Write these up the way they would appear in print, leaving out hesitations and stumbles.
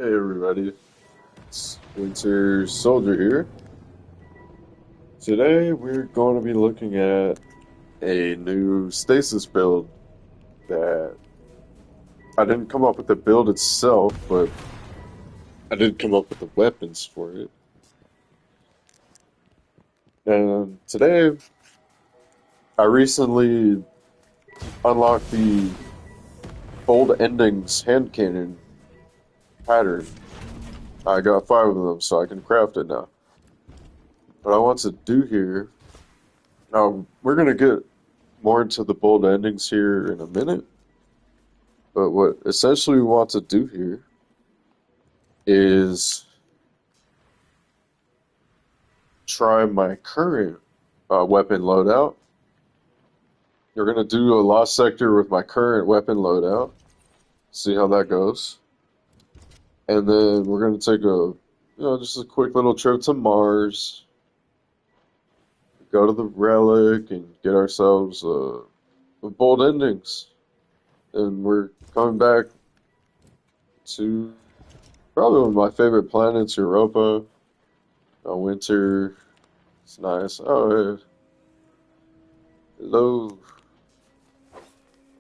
Hey everybody, it's Winter Soldier here. Today we're going to be looking at a new Stasis build that I didn't come up with the build itself, but I did come up with the weapons for it. And today I recently unlocked the Bold Endings hand cannon pattern. I got 5 of them so I can craft it now. What I want to do here, now we're going to get more into the bold endings here in a minute. But what essentially we want to do here is try my current weapon loadout. We're going to do a lost sector with my current weapon loadout, see how that goes. And then we're going to take just a quick little trip to Mars, go to the relic, and get ourselves bold endings. And we're coming back to probably one of my favorite planets, Europa. Winter. It's nice. Oh, hey. Hello.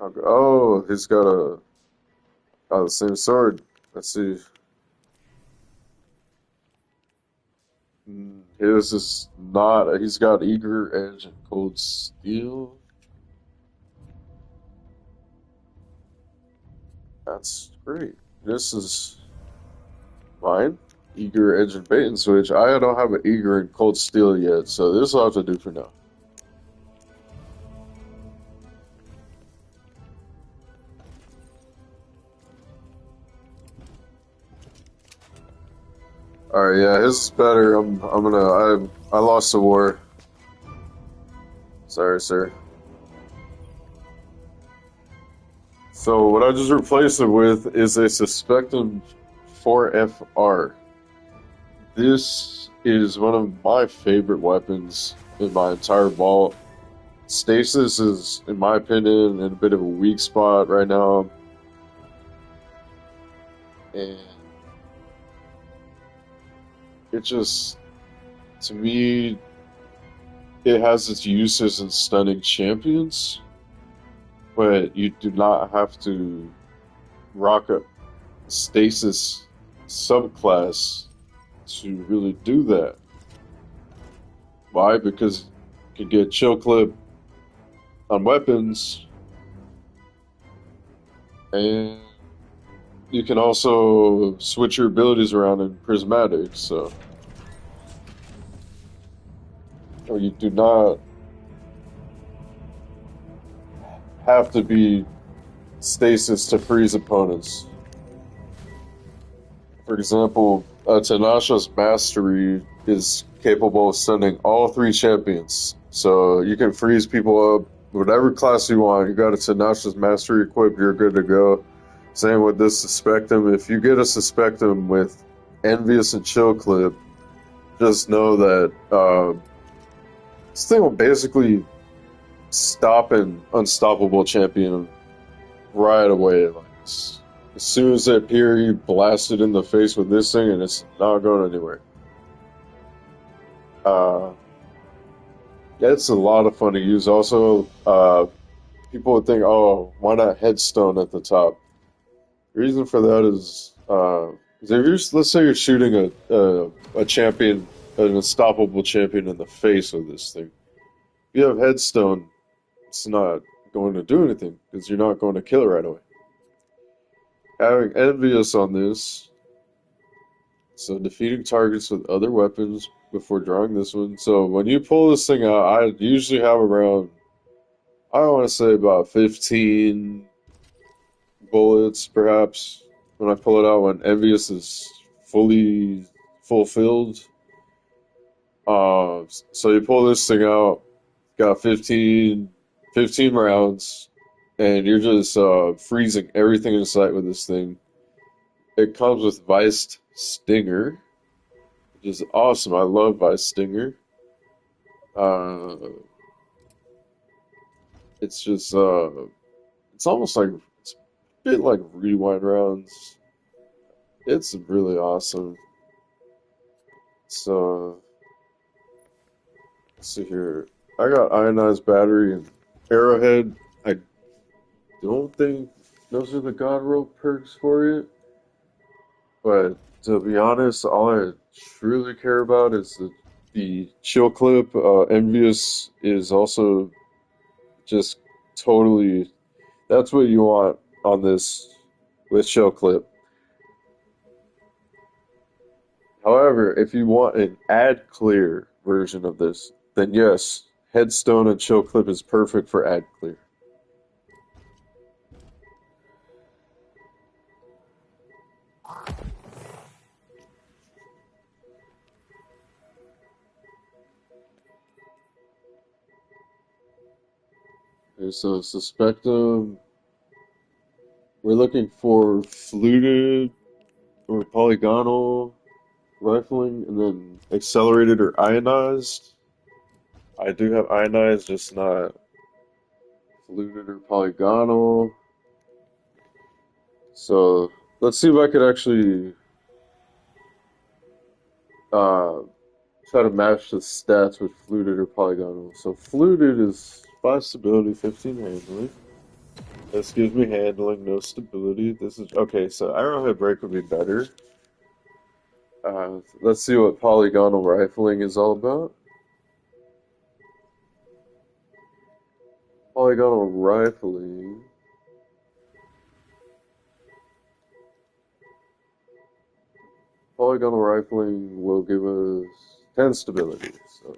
Oh, he's got the same sword. Let's see. His is not. He's got eager edge and cold steel. That's great. This is mine. Eager edge and bait and switch. I don't have an eager and cold steel yet, so this will have to do for now. Alright, yeah, his is better. I lost the war. Sorry, sir. So what I just replaced it with is a Suspectum-4FR. This is one of my favorite weapons in my entire vault. Stasis is, in my opinion, in a bit of a weak spot right now. And it just, to me, it has its uses in stunning champions, but you do not have to rock a Stasis subclass to really do that. Why? Because you can get chill clip on weapons, and you can also switch your abilities around in prismatic, so you do not have to be stasis to freeze opponents. For example, Tanasha's Mastery is capable of sending all 3 champions. So you can freeze people up, whatever class you want. You got a Tanasha's Mastery equipped, you're good to go. Same with this Suspectum. If you get a Suspectum with Envious and Chill Clip, just know that this thing will basically stop an unstoppable champion right away. Like, as soon as they appear, you blast it in the face with this thing, and it's not going anywhere. Yeah, it's a lot of fun to use. Also, people would think, oh, why not headstone at the top? The reason for that is, let's say you're shooting a champion, an unstoppable champion in the face with this thing. If you have headstone, it's not going to do anything because you're not going to kill it right away. Having Envious on this, so defeating targets with other weapons before drawing this one. So when you pull this thing out, I usually have around, I want to say about 15 bullets perhaps when I pull it out when Envious is fully fulfilled. So you pull this thing out, got 15 rounds, and you're just freezing everything in sight with this thing. It comes with Viced Stinger, which is awesome. I love Viced Stinger. Uh, it's just, it's almost like, it's a bit like Rewind rounds. it's really awesome. So let's see here. I got ionized battery and arrowhead. I don't think those are the God Roll perks for it, but to be honest, all I truly care about is the chill clip. Envious is also just totally. That's what you want on this with chill clip. However, if you want an ad clear version of this, then yes, Headstone and Chill Clip is perfect for ad clear. Okay, so Suspectum, we're looking for fluted or polygonal rifling, and then accelerated or ionized. I do have ionized, just not fluted or polygonal. So let's see if I could actually uh, try to match the stats with fluted or polygonal. So fluted is 5 stability, 15 handling. This gives me handling, no stability. This is okay, so arrowhead break would be better. Let's see what polygonal rifling is all about. Polygonal rifling. Polygonal rifling will give us 10 stability. So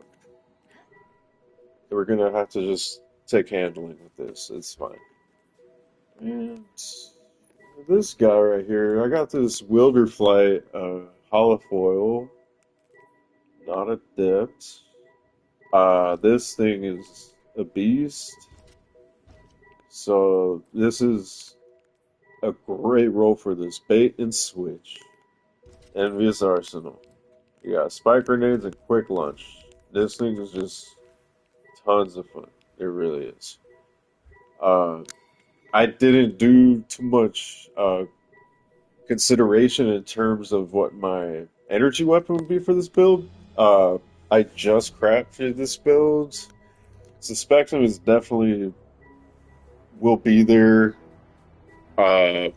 we're gonna have to just take handling with this. It's fine. And this guy right here, I got this Wilderflight holofoil, not adept. This thing is a beast. So this is a great roll for this. Bait and switch. Envious arsenal. You got spike grenades and quick launch. This thing is just tons of fun. It really is. Uh, I didn't do too much consideration in terms of what my energy weapon would be for this build. I just crafted this build. Suspectum is definitely will be there. Uh,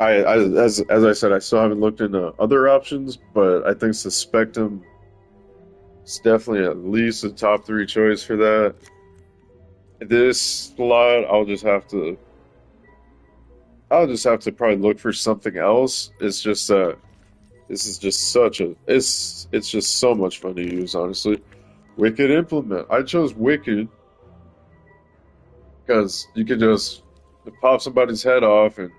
as I said, I still haven't looked into other options, but I think Suspectum is definitely at least a top 3 choice for that. This slot, I'll just have to probably look for something else. It's just this is just it's just so much fun to use, honestly. Wicked implement. I chose Wicked because you can just pop somebody's head off and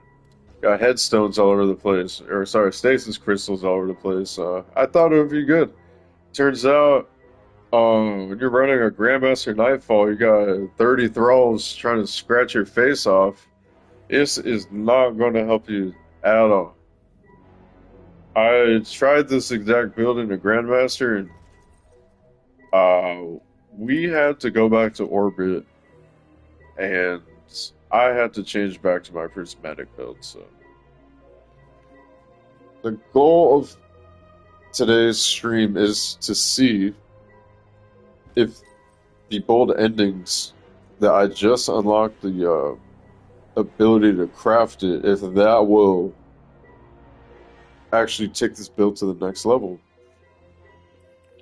got headstones all over the place, or sorry, stasis crystals all over the place. I thought it would be good. Turns out, when you're running a Grandmaster Nightfall, you got 30 thralls trying to scratch your face off. This is not going to help you at all. I tried this exact build in a Grandmaster, and we had to go back to orbit, and I had to change back to my prismatic build. So the goal of today's stream is to see if the bold endings that I just unlocked the ability to craft it, if that will actually take this build to the next level.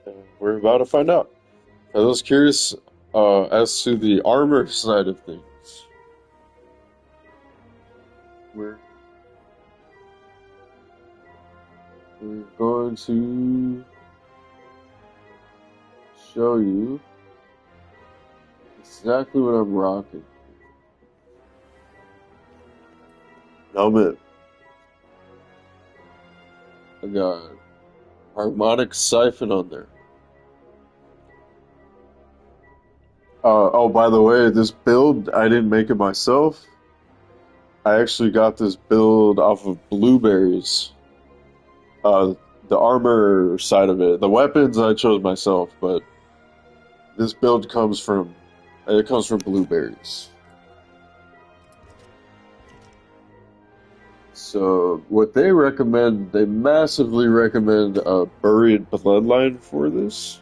And we're about to find out. I was curious as to the armor side of things. We're going to show you exactly what I'm rocking. Helmet. I got harmonic siphon on there. Oh, by the way, this build, I didn't make it myself. I actually got this build off of blueberries. The armor side of it. The weapons I chose myself, but this build comes from blueberries. So what they recommend, they massively recommend a buried bloodline for this.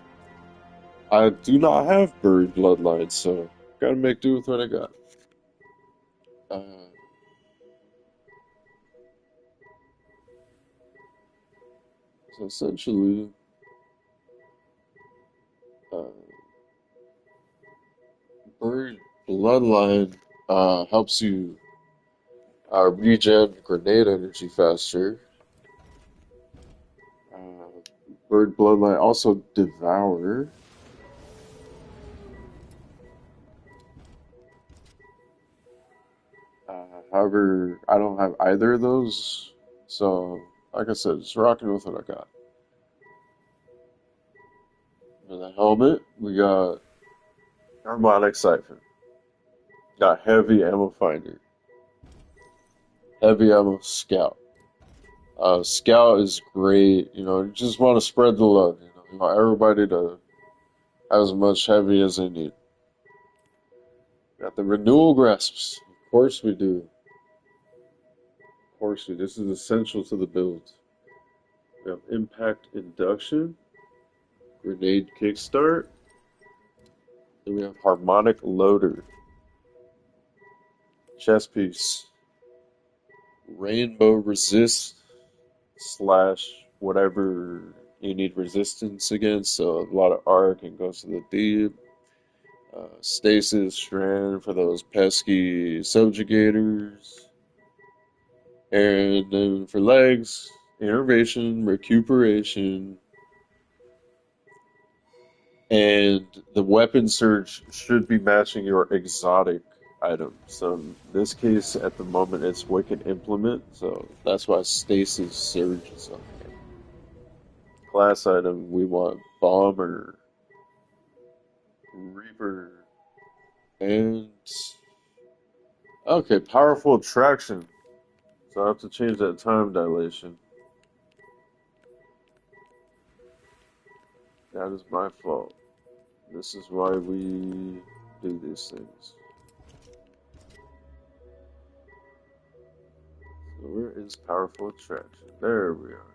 I do not have buried bloodline, so gotta make do with what I got. Uh, so essentially, uh, buried bloodline helps you regen grenade energy faster. Buried bloodline also devour. However, I don't have either of those, so like I said, just rocking with what I got. For the helmet, we got harmonic siphon, got heavy ammo finder, heavy ammo scout. Scout is great, you just want to spread the love, you want everybody to have as much heavy as they need. Got the renewal grasps, of course we do, of course we. This is essential to the build. We have impact induction, grenade kickstart, and we have harmonic loader, chest piece, rainbow resist slash whatever you need resistance against. So a lot of arc and goes to the deep. Stasis strand for those pesky subjugators. And then for legs, innervation, recuperation, and the weapon surge should be matching your exotic item. So in this case, at the moment, it's Wicked Implement, so that's why Stasis Surge is on there. Class item, we want Bomber, Reaper, and okay, Powerful Attraction. So I have to change that time dilation. That is my fault. This is why we do these things. So where is Powerful Attraction? There we are.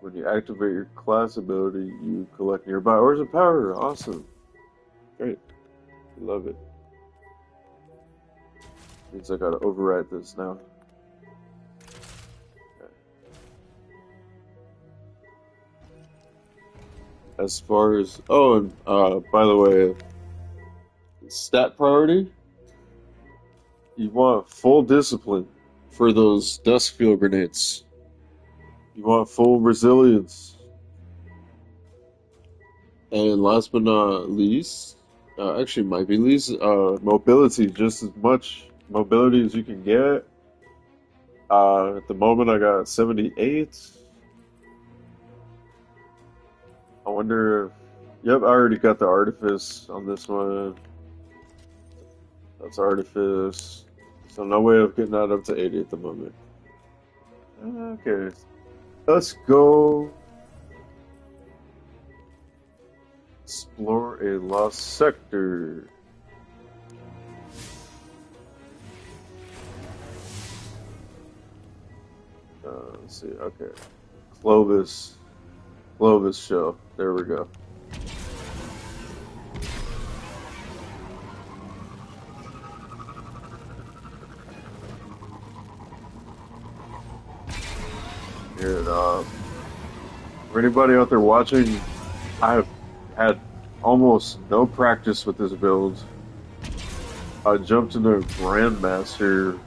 When you activate your class ability, you collect nearby ores of power. Awesome. Great. Love it. Means I gotta overwrite this now. Okay. As far as and by the way, stat priority, you want full discipline for those Duskfield grenades. You want full resilience. And last but not least, actually might be least, mobility, just as much mobility as you can get. At the moment I got 78. I wonder if, yep, I already got the artifice on this one. That's artifice. So no way of getting that up to 80 at the moment. Okay, let's go explore a lost sector. Let's see, okay. Clovis show. There we go. Here, for anybody out there watching, I've had almost no practice with this build. I jumped into Grandmaster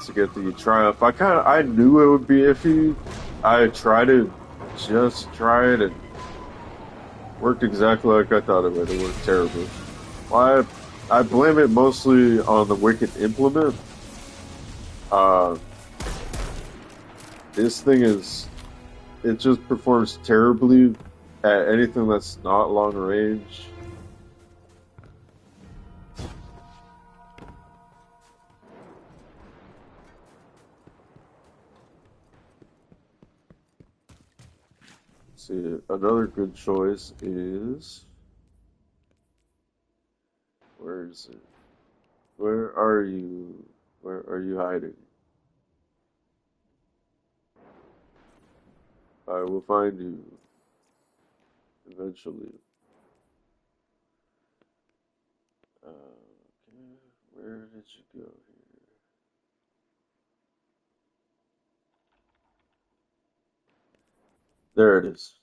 to get the triumph. I knew it would be iffy. I tried it, just tried it. Worked exactly like I thought it would. It worked terribly. Well, I blame it mostly on the Wicked Implement. This thing it just performs terribly at anything that's not long range. See, another good choice is, where is it? Where are you? Where are you hiding? I will find you eventually. Okay, where did you go here? There it is.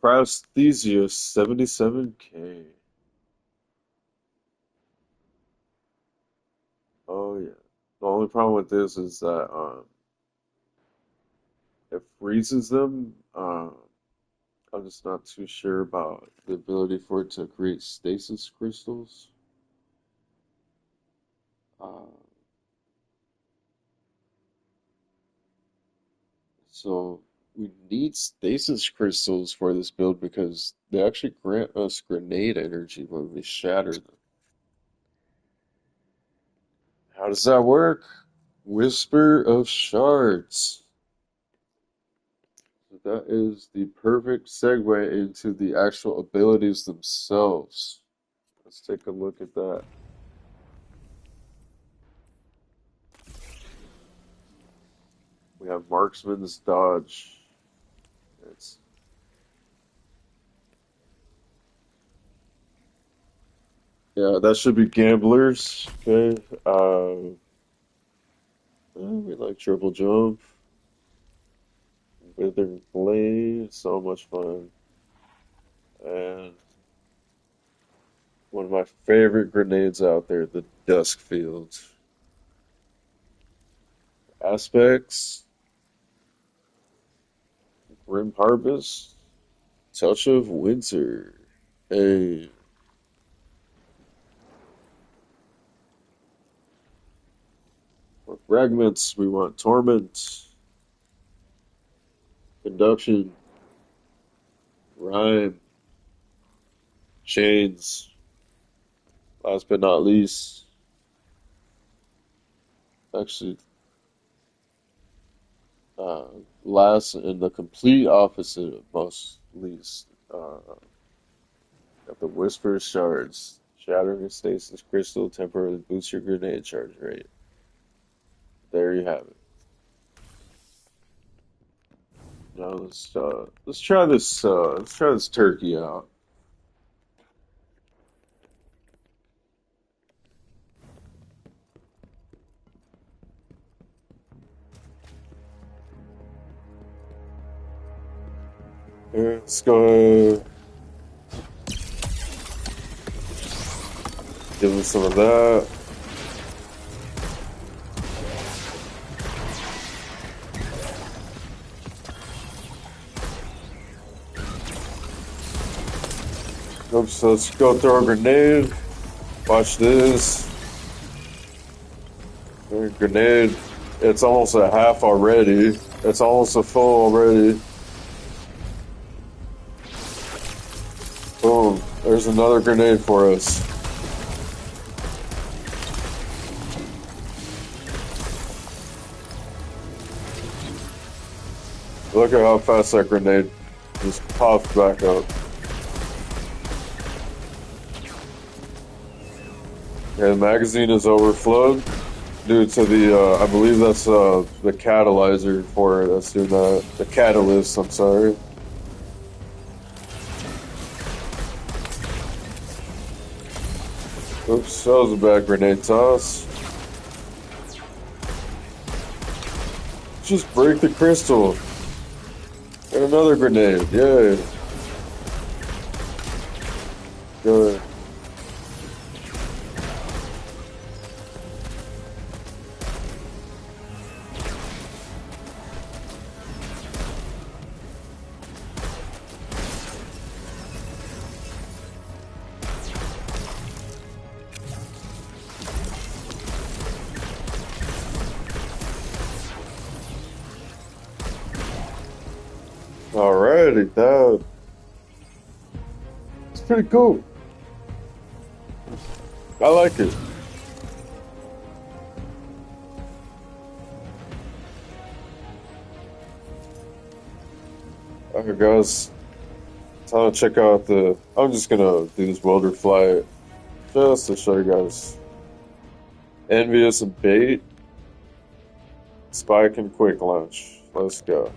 Prosthesia 77K. Oh yeah. The only problem with this is that it freezes them. I'm just not too sure about the ability for it to create stasis crystals. Uh, so we need stasis crystals for this build because they actually grant us grenade energy when we shatter them. How does that work? Whisper of Shards. So that is the perfect segue into the actual abilities themselves. Let's take a look at that. We have Marksman's Dodge. It's Yeah, that should be Gamblers. Okay. We like Triple Jump. Withering Blade. So much fun. And one of my favorite grenades out there, the Duskfield. Aspects. Grim Harvest. Touch of Winter. Hey. For Fragments, we want Torment. Conduction. Rhyme. Chains. Last but not least. Actually, uh, last and the complete opposite of most least. Got the Whisper Shards. Shattering a stasis crystal temporarily boosts your grenade charge rate. There you have it. Now let's try this turkey out. Here, let's go give him some of that. Oops, let's go throw a grenade. Watch this. Grenade. It's almost a half already. It's almost a full already. Boom. There's another grenade for us. Look at how fast that grenade just popped back up. Yeah, the magazine is overflowed due to the, I believe that's the catalyzer for it. That's doing that. The catalyst, I'm sorry. Oops, that was a bad grenade toss. Just break the crystal. And another grenade, yay. Good. Alrighty, that's pretty cool. I like it. Alright guys, time to check out I'm just gonna do this Wilderflight just to show you guys Envious and bait. Spike and quick launch. Let's go.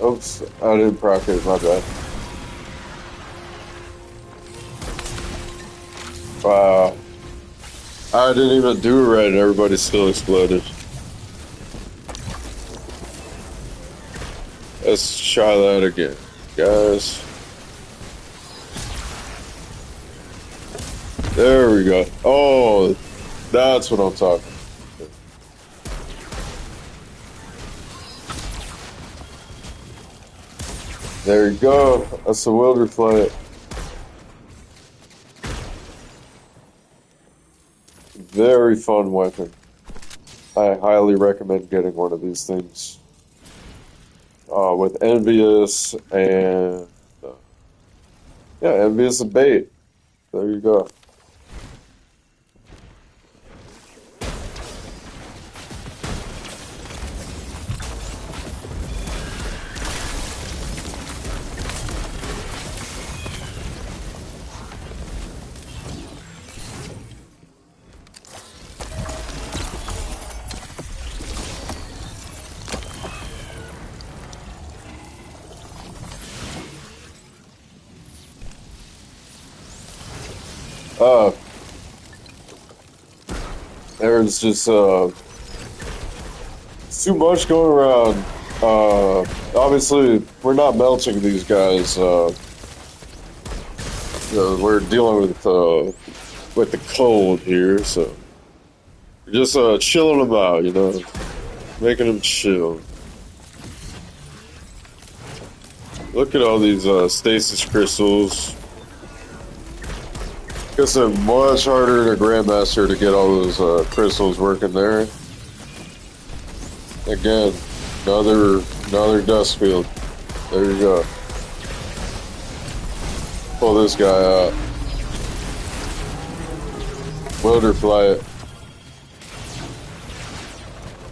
Oops, I didn't proc it, my bad. Wow. I didn't even do it right and everybody still exploded. Let's try that again, guys. There we go. Oh, that's what I'm talking about. There you go. That's a Wilderflight. Very fun weapon. I highly recommend getting one of these things. With Envious and... yeah, Envious and bait. There you go. There's just too much going around. Obviously, we're not melting these guys. We're dealing with the cold here, so we're just chilling them out, you know, making them chill. Look at all these stasis crystals. Guess it's much harder to Grandmaster to get all those crystals working there. Again, another Duskfield. There you go. Pull this guy out. Wilderflight.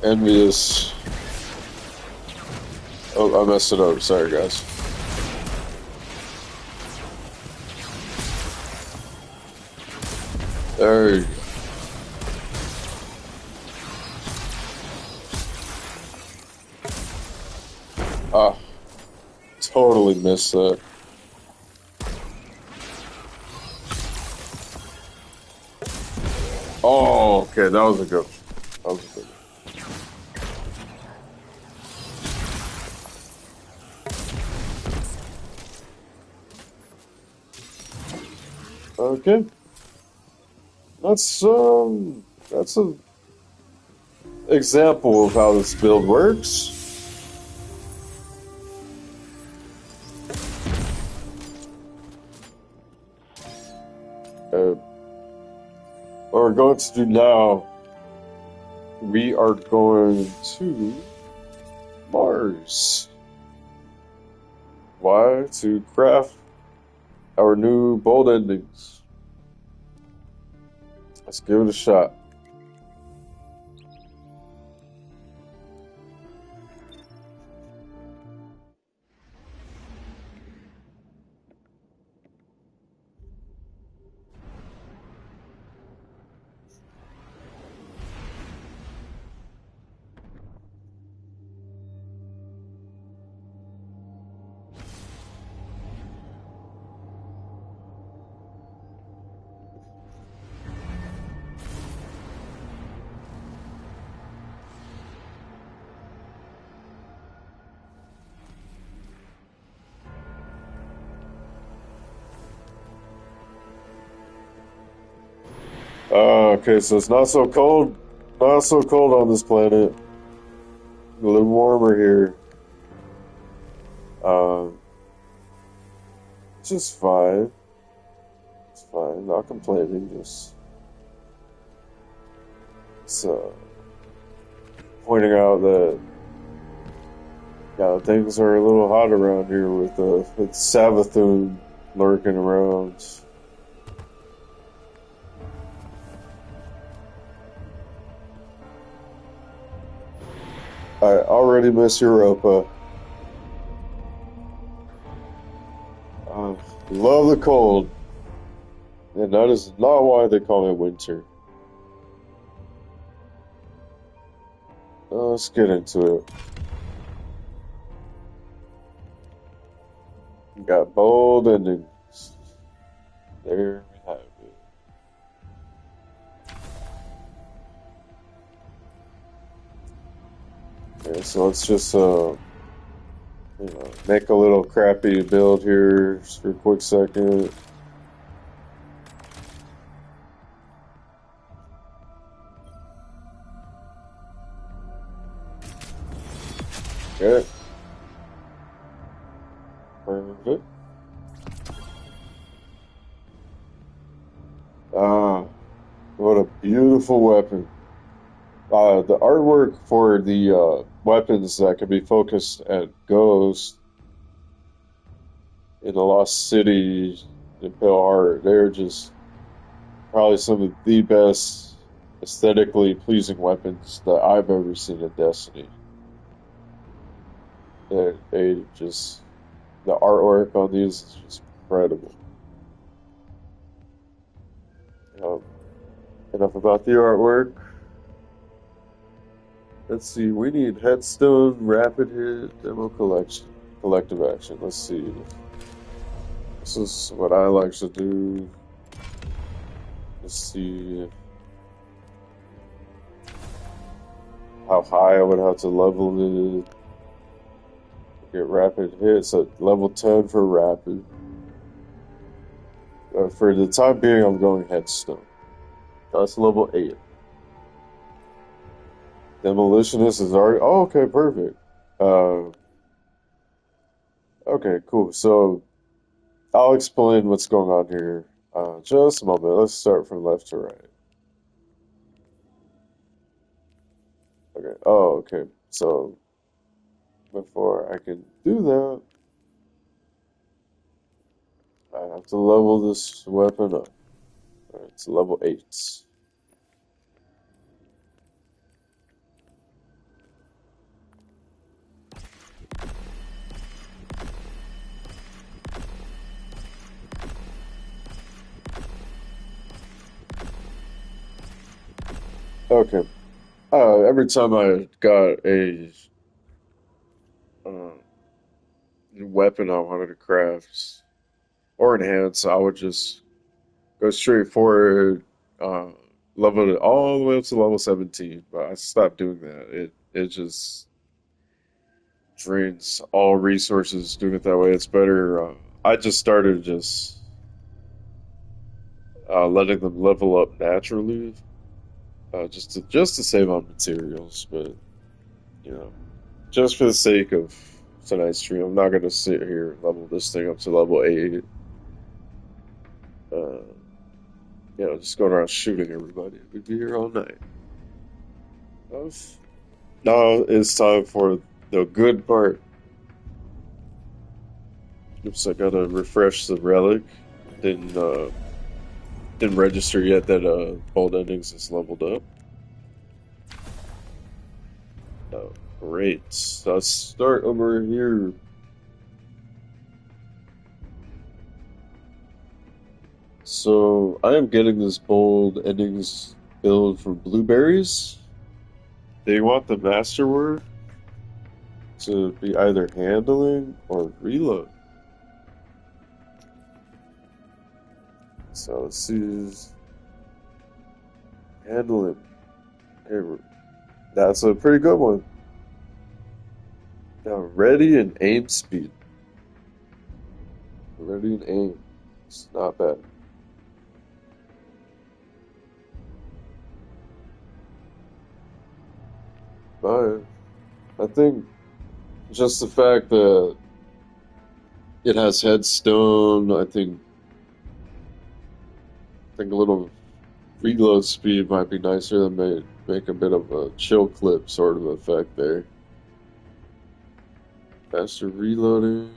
Envious. Oh, I messed it up. Sorry, guys. There you go. Ah, totally missed that. Oh, okay, that was a good one. That was a good one. Okay. That's a example of how this build works. What we're going to do now, we are going to Mars. Why? To craft our new bolt endings. Let's give it a shot. Okay, so it's not so cold on this planet. A little warmer here. Just fine. It's fine, not complaining, just pointing out that things are a little hot around here with Savathun lurking around. I already miss Europa. I love the cold, and that is not why they call it winter. Let's get into it. We got bold endings. There we have it. Okay, so let's just make a little crappy build here just for a quick second. Okay. Perfect. Ah, what a beautiful weapon. The artwork for the weapons that can be focused at Ghost in the Lost City in Pale Heart, they're just probably some of the best aesthetically pleasing weapons that I've ever seen in Destiny. They just, the artwork on these is just incredible. Um, enough about the artwork. Let's see, we need Headstone, Rapid Hit, Demo Collection, Collective Action. Let's see. This is what I like to do. Let's see how high I would have to level it. Get Rapid Hit, so level 10 for Rapid. For the time being, I'm going Headstone. That's level 8. Demolitionist is already. Oh, okay, perfect. Uh, okay, cool. So I'll explain what's going on here. Just a moment. Let's start from left to right. Okay. Oh, okay. So before I can do that, I have to level this weapon up. All right, it's level 8. Okay. Every time I got a uh, new weapon I wanted to craft or enhance, I would just go straight forward, uh, level it all the way up to level 17. But I stopped doing that. It just drains all resources doing it that way. It's better. I just started just letting them level up naturally, just to save on materials. But you know, just for the sake of tonight's stream, I'm not gonna sit here and level this thing up to level 8. Uh, just going around shooting everybody. We'd be here all night. Uh, Now it's time for the good part. Oops, I gotta refresh the relic. Didn't uh, didn't register yet that bold endings is leveled up. Oh, great. Let's start over here. So I am getting this bold endings build from blueberries. They want the masterword to be either handling or reload. So let's use handling. Okay, that's a pretty good one. Now, ready and aim speed. Ready and aim. It's not bad. But I think just the fact that it has headstone, I think a little reload speed might be nicer than make a bit of a chill clip sort of effect there. Faster reloading,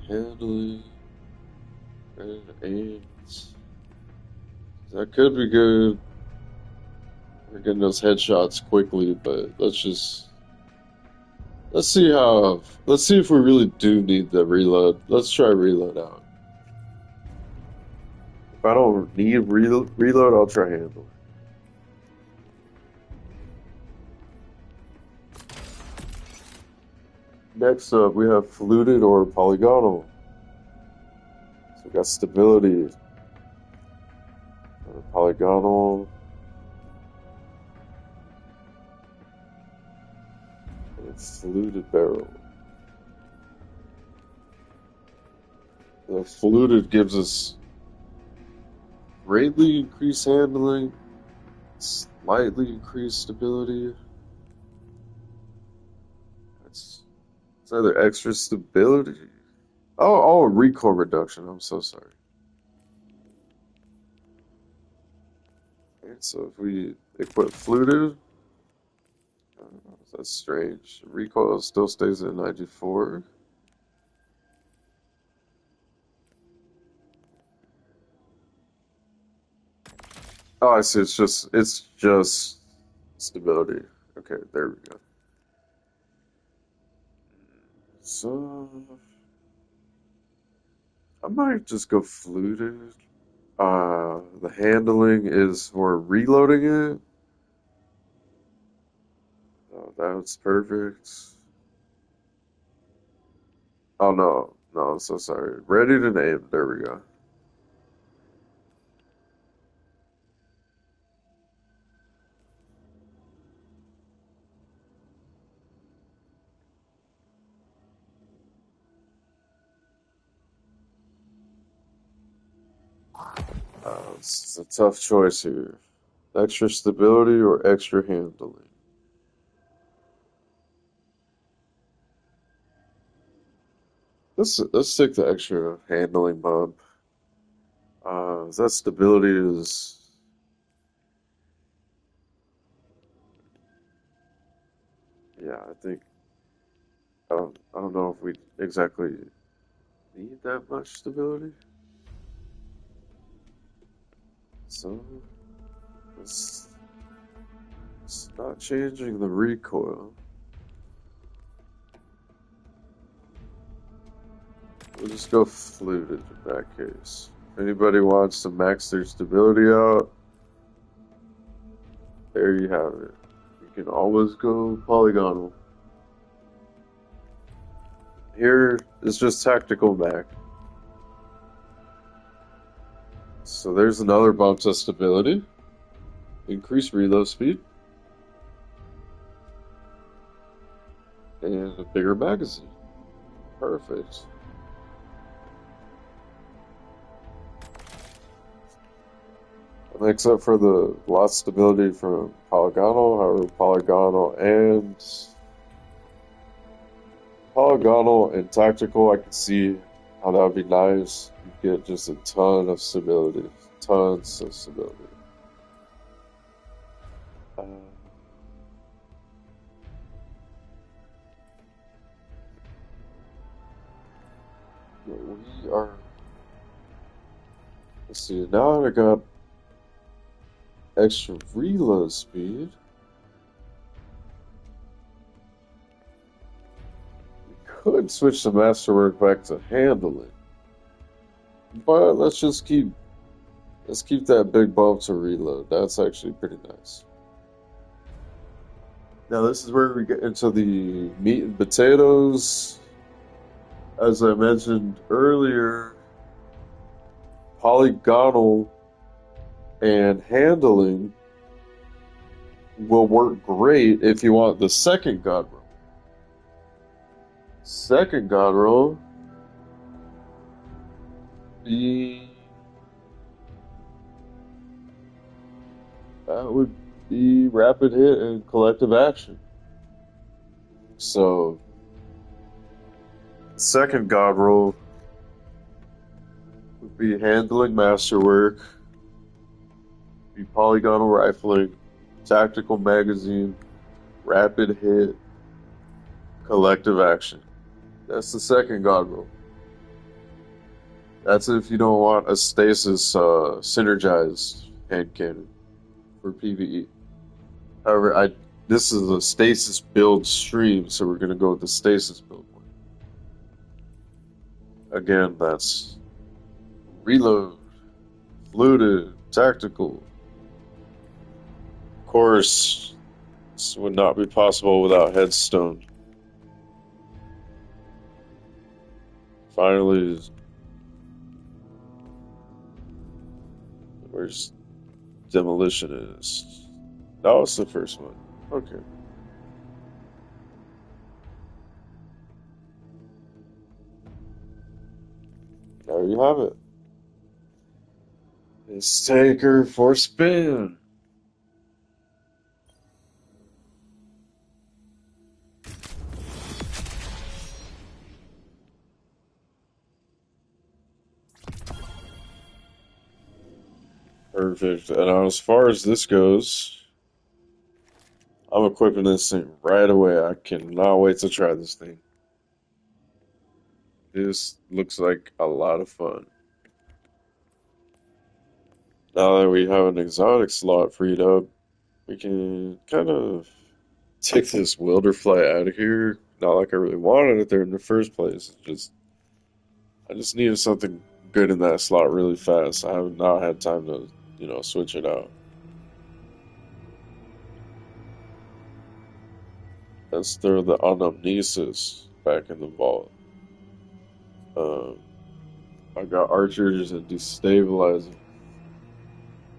handling, and aims. That could be good. We're getting those headshots quickly, but let's just Let's see if we really do need the reload. Let's try reload out. If I don't need reload, I'll try handle. Next up, we have fluted or polygonal. So we got stability. Polygonal. And fluted barrel. The fluted gives us greatly increased handling, slightly increased stability. It's either extra stability. Oh, recoil reduction. I'm so sorry. Okay, so if we equip fluted, that's strange. Recoil still stays at 94. Oh, I see. It's just stability. Okay, there we go. So I might just go fluted. The handling is for reloading it. Oh, that's perfect. Oh no, I'm so sorry. Ready to name. There we go. It's a tough choice here. Extra stability or extra handling? Let's take the extra handling bump. That stability is, yeah, I don't know if we exactly need that much stability. So it's not changing the recoil. We'll just go fluted in that case. If anybody wants to max their stability out, there you have it. You can always go polygonal. Here is just tactical max. So there's another bump to stability. Increase reload speed. And a bigger magazine. Perfect. Next up for the lost stability from polygonal, however polygonal and tactical, I can see how that would be nice. You get just a ton of stability. Tons of stability. We are. Let's see. Now I got extra reload speed. We could switch the masterwork back to handling, but let's keep that big bump to reload. That's actually pretty nice. Now this is where we get into the meat and potatoes. As I mentioned earlier, polygonal and handling will work great if you want the second God Roll. Second God Roll would be rapid hit and collective action. So second God Roll would be handling masterwork, be polygonal rifling, tactical magazine, rapid hit, collective action. That's the second God Roll. That's if you don't want a Stasis synergized hand cannon for PvE. However, this is a stasis build stream, so we're gonna go with the stasis build one. Again, that's reload, looted, tactical. Of course, this would not be possible without headstone. Finally, where's demolitionist? Oh, it's the first one. Okay. There you have it. Let's take her for a spin. Perfect. And as far as this goes, I'm equipping this thing right away. I cannot wait to try this thing. This looks like a lot of fun. Now that we have an exotic slot freed up, we can kind of take this Wilderflight out of here. Not like I really wanted it there in the first place. I just needed something good in that slot really fast. I have not had time to, switch it out. Let's throw the Anamnesis back in the vault. I got archers and destabilizing.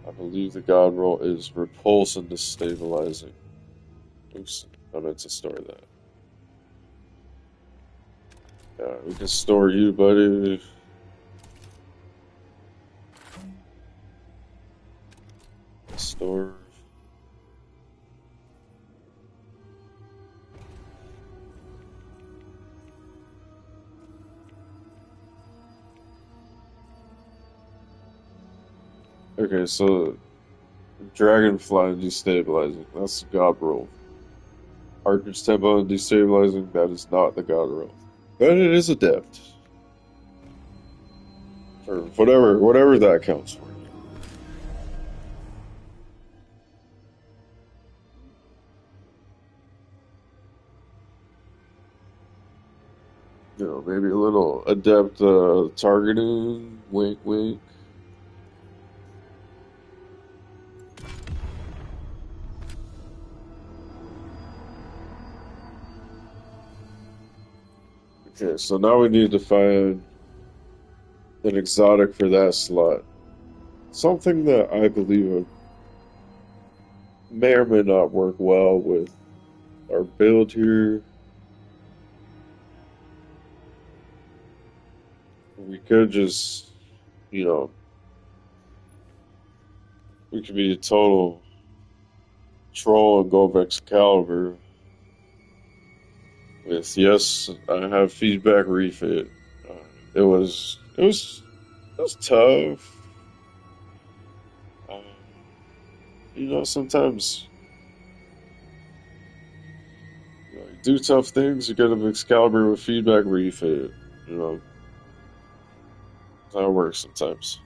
I believe the God Roll is repulse and destabilizing. Oops, I meant to store that. Yeah, we can store you, buddy. Store. Okay, so Dragonfly and destabilizing. That's the God Roll. Archer's Tempo and destabilizing. That is not the God Roll. But it is adept. Or whatever that counts for. Maybe a little adept targeting. Wink, wink. Okay, so now we need to find an exotic for that slot. Something that I believe may or may not work well with our build here. We could just, we could be a total troll and go Vexcalibur with, yes, I have feedback refit. It was tough. Sometimes you do tough things, you get a Vexcalibur with feedback refit. That's how it works sometimes.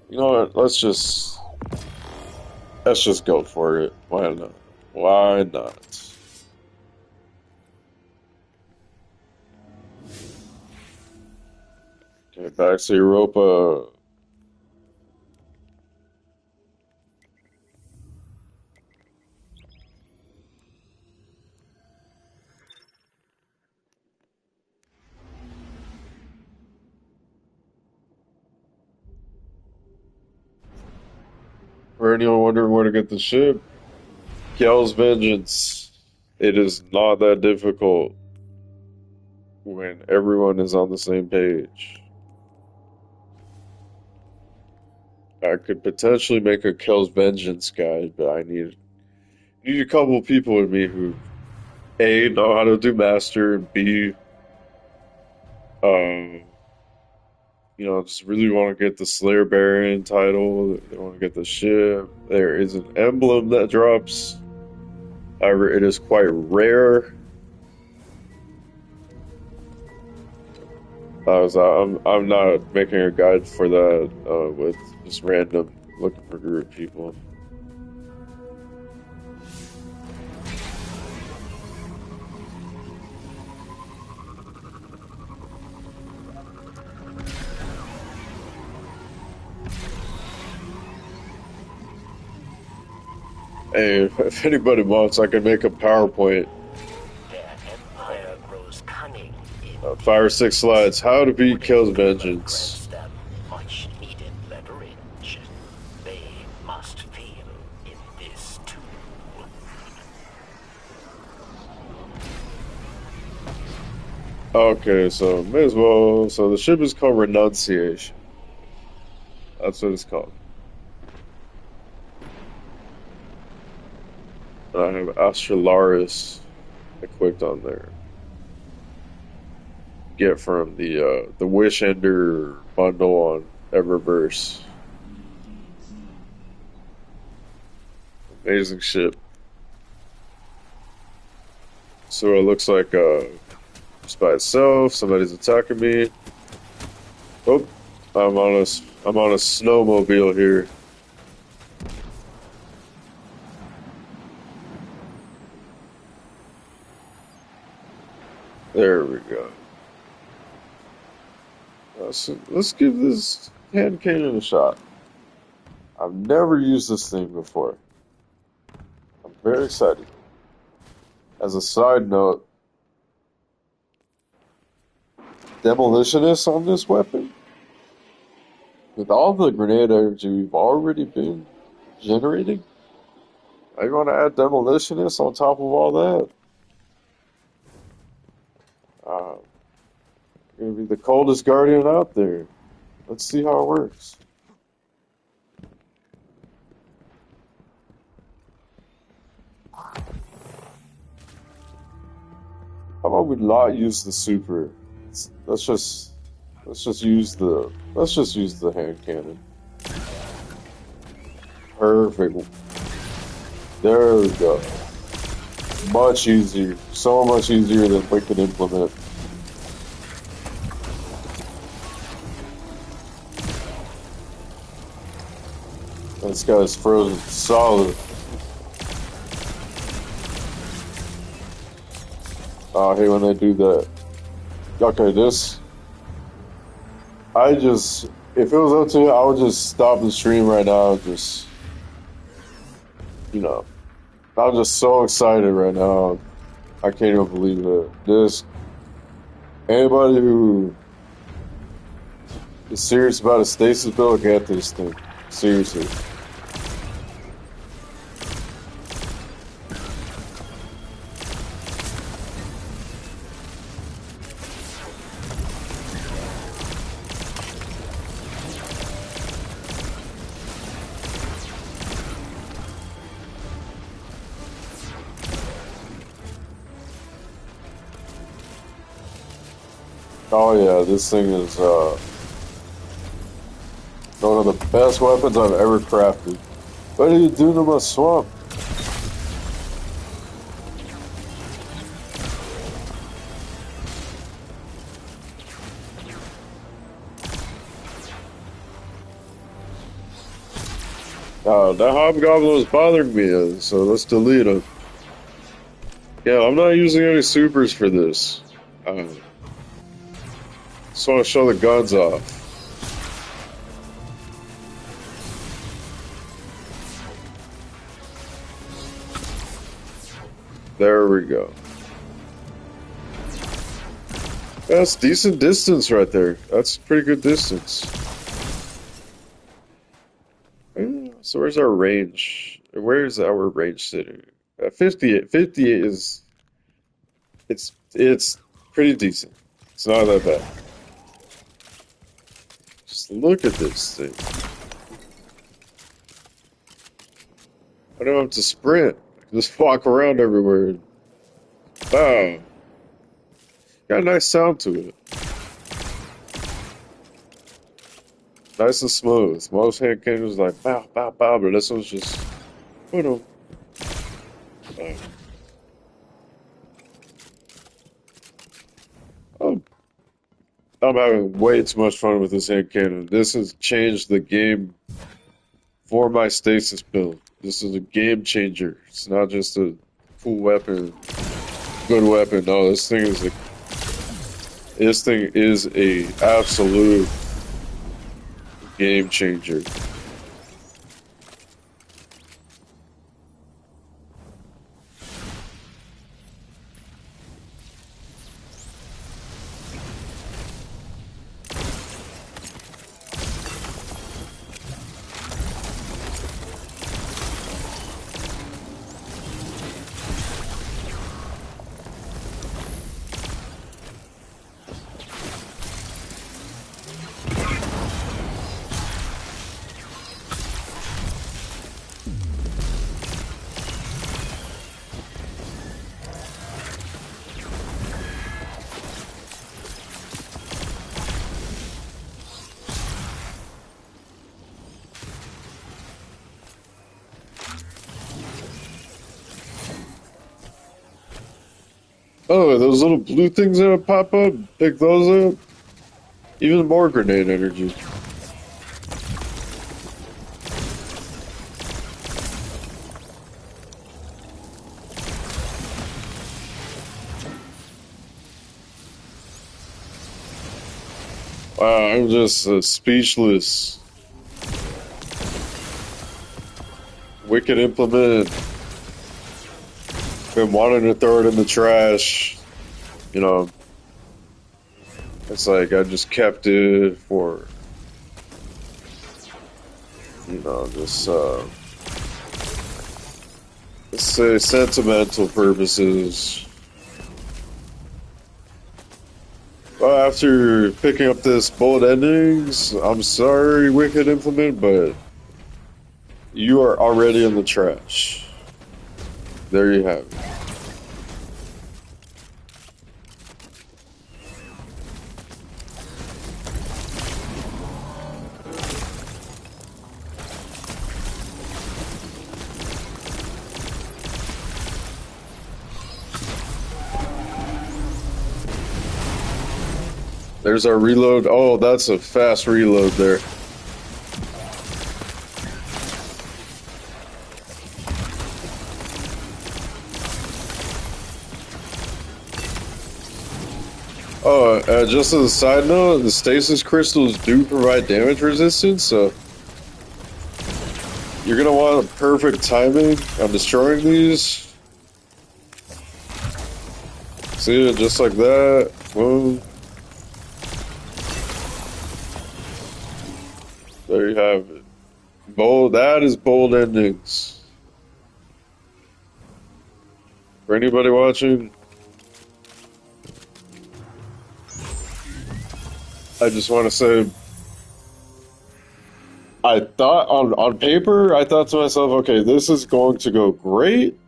You know what? Let's just go for it. Why not? Why not? Okay, back to Europa. For anyone wondering where to get the ship, Kel's Vengeance. It is not that difficult when everyone is on the same page. I could potentially make a Kel's Vengeance guide, but I need a couple of people with me who A, know how to do master, and B, just really want to get the Slayer Baron title. They want to get the ship. There is an emblem that drops. However, it is quite rare. I'm not making a guide for that with just random looking for group people. Hey, if anybody wants, I can make a PowerPoint. Their empire grows cunning in 5 or 6 slides. How to beat Kills grants Vengeance. them much needed leverage. They must fail in this too. Okay, so may as well. So the ship is called Renunciation. That's what it's called. And I have Astralaris equipped on there. Get from the Wish Ender bundle on Eververse. Amazing ship. So it looks like just by itself. Somebody's attacking me. Oh, I'm on a snowmobile here. There we go. So let's give this hand cannon a shot. I've never used this thing before. I'm very excited. As a side note, demolitionist on this weapon, with all the grenade energy we've already been generating, are you want to add demolitionist on top of all that? Gonna be the coldest guardian out there. Let's see how it works. How about we not use the super? Let's just use the hand cannon. Perfect. There we go. Much easier. So much easier than we could implement. This guy's frozen solid. I hate when they do that. Okay, if it was up to me, I would just stop the stream right now and just, I'm just so excited right now. I can't even believe it. Anybody who is serious about a stasis build, get this thing. Seriously. Oh yeah, this thing is one of the best weapons I've ever crafted. What are you doing to my swamp? That hobgoblin was bothering me, so let's delete him. Yeah, I'm not using any supers for this. Just want to show the guns off. There we go. That's decent distance right there. That's pretty good distance. So where's our range? Where's our range sitting? 58. 58 is it's pretty decent. It's not that bad. Just look at this thing. I don't have to sprint. I can just walk around everywhere. Wow. Got a nice sound to it. Nice and smooth. Most hand cannons like bow, bow, bow, but this one's just, you know. Oh, I'm having way too much fun with this hand cannon. This has changed the game for my stasis build. This is a game changer. It's not just a cool weapon, good weapon. No, this thing is a absolute game changer. Oh, those little blue things that pop up, pick those up. Even more grenade energy. Wow, I'm just speechless. Wicked implement. Been wanting to throw it in the trash. You know, it's like I just kept it for, just let's say sentimental purposes. Well, after picking up this bullet endings, I'm sorry, Wicked Implement, but you are already in the trash. There you have it. There's our reload. Oh, that's a fast reload there. Oh, just as a side note, the stasis crystals do provide damage resistance, so you're gonna want perfect timing on destroying these. See it just like that. Boom. There you have it. Bold. That is bold endings. For anybody watching, I just want to say, I thought on paper, I thought to myself, okay, this is going to go great.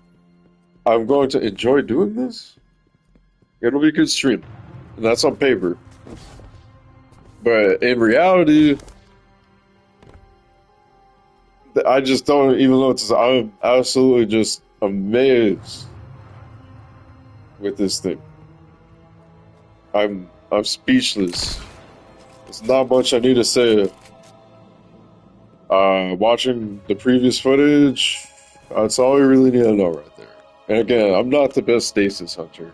I'm going to enjoy doing this. It'll be a good stream. And that's on paper. But in reality, I just don't even know what to say. I'm absolutely just amazed with this thing. I'm speechless. There's not much I need to say. Watching the previous footage, that's all you really need to know right there. And again, I'm not the best stasis hunter.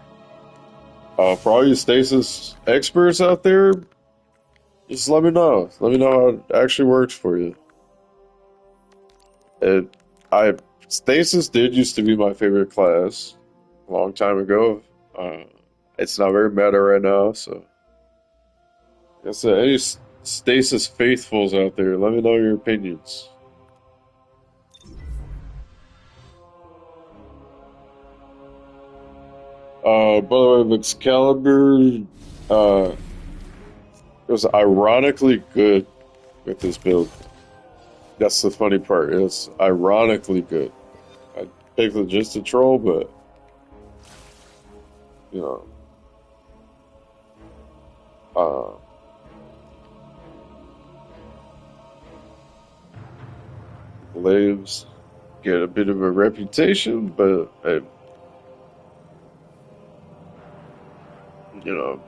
For all you stasis experts out there, just let me know. Let me know how it actually works for you. Stasis did used to be my favorite class a long time ago. It's not very meta right now, so I guess any stasis faithfuls out there, let me know your opinions. By the way, Vexcalibur was ironically good with this build. That's the funny part. It's ironically good. I picked it just to troll, but you know, Laves get a bit of a reputation, but you know,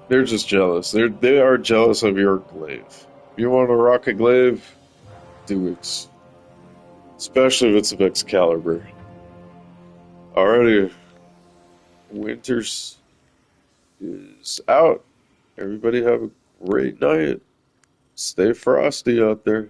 They're just jealous. They are jealous of your glaive. If you want to rock a glaive, do it. Especially if it's a Vexcalibur. Alrighty, Winters is out. Everybody have a great night. Stay frosty out there.